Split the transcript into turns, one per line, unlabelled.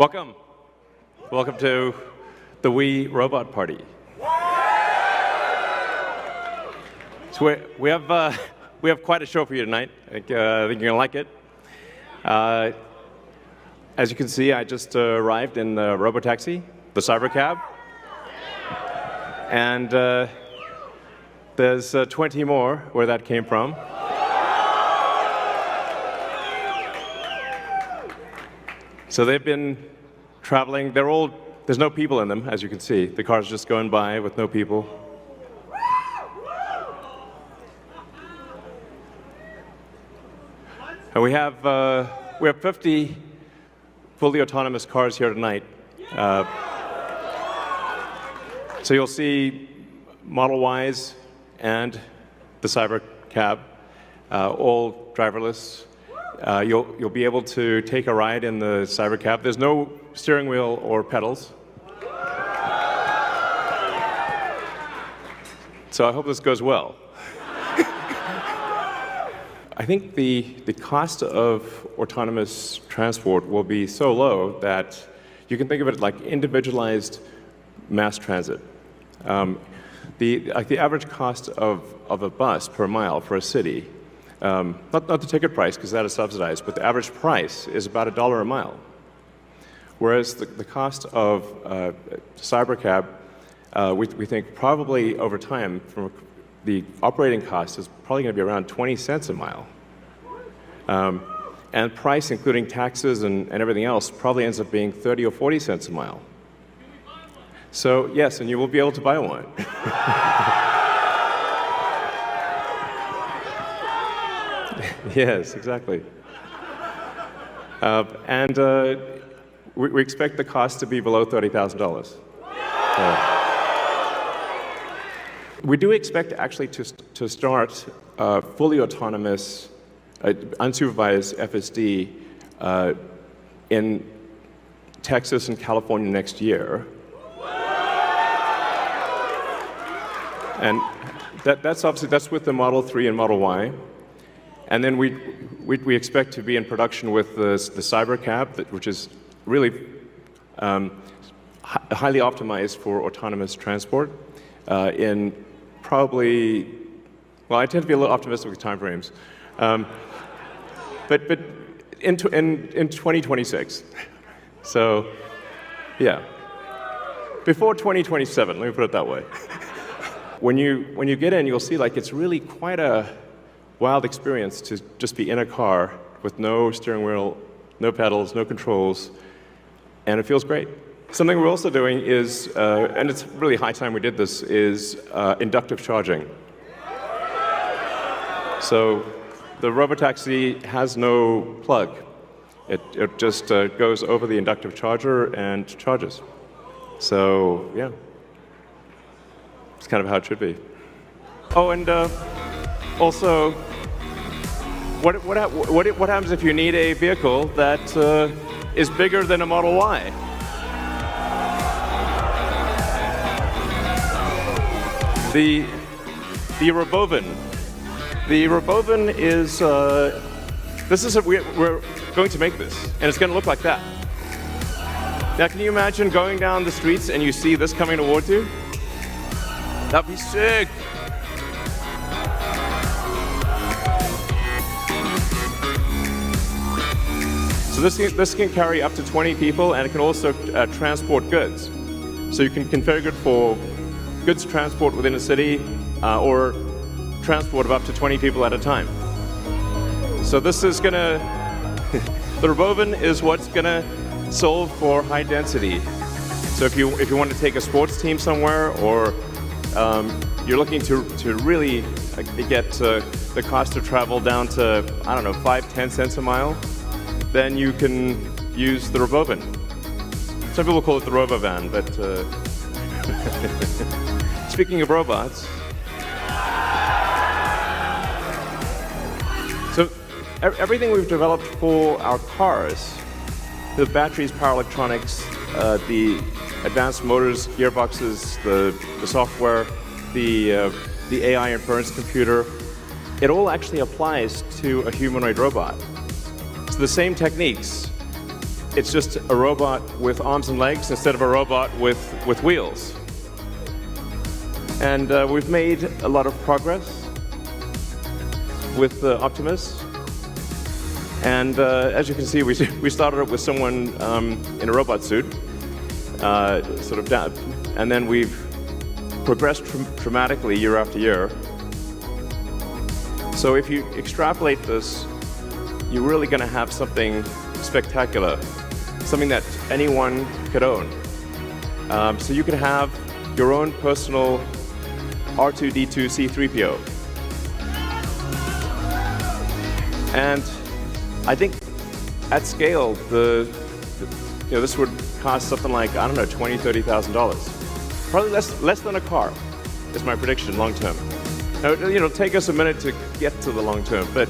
Welcome. Welcome to the Wii Robot Party. So we have quite a show for you tonight. I think you're going to like it. As you can see, I just arrived in the Robotaxi, the Cybercab. And there's 20 more where that came from. So they've been traveling. There's no people in them, as you can see. The car's just going by with no people. And we have 50 fully autonomous cars here tonight. So you'll see Model Ys and the Cybercab, all driverless. You'll be able to take a ride in the Cybercab. There's no steering wheel or pedals. So I hope this goes well. I think the cost of autonomous transport will be so low that you can think of it like individualized mass transit. The average cost of a bus per mile for a city, not the ticket price, because that is subsidized, but the average price is about $1 a mile. Whereas the cost of Cybercab, we think probably over time, from the operating cost is probably going to be around 20 cents a mile. And price, including taxes and everything else, probably ends up being 30 or 40 cents a mile. So yes, and you will be able to buy one. Yes, exactly. We expect the cost to be below $30,000. We do expect actually to start fully autonomous, unsupervised FSD in Texas and California next year. And that's with the Model 3 and Model Y. And then we expect to be in production with the Cybercab, which is really highly optimized for autonomous transport in probably, well, I tend to be a little optimistic with timeframes, but in 2026. So, yeah, before 2027. Let me put it that way. When you get in, you'll see like it's really quite a wild experience to just be in a car with no steering wheel, no pedals, no controls, and it feels great. Something we're also doing is, and it's really high time we did this, is inductive charging. So the Robotaxi has no plug. It just goes over the inductive charger and charges. So yeah, it's kind of how it should be. Oh, and also, what happens if you need a vehicle that is bigger than a Model Y? The Robovan. The Robovan is, we're going to make this, and it's going to look like that. Now, can you imagine going down the streets and you see this coming towards you? That'd be sick. So this can carry up to 20 people, and it can also transport goods. So you can configure it for goods transport within a city, or transport of up to 20 people at a time. So this is gonna, the Robovan is what's gonna solve for high density. So if you want to take a sports team somewhere, or you're looking to really get the cost of travel down to, I don't know, 5-10 cents a mile, then you can use the Robovan. Some people call it the Robovan, but speaking of robots, so everything we've developed for our cars, the batteries, power electronics, the advanced motors, gearboxes, the software, the AI inference computer, it all actually applies to a humanoid robot. So the same techniques it's just a robot with arms and legs instead of a robot with wheels. And we've made a lot of progress with Optimus. And as you can see, we started with someone in a robot suit, sort of down, and then we've progressed dramatically year after year. So if you extrapolate this, you're really going to have something spectacular, something that anyone could own. So you could have your own personal R2-D2 C-3PO. And I think at scale, this would cost something like, I don't know, $20,000, $30,000. Probably less than a car, is my prediction long term. Now, it'll take us a minute to get to the long term, but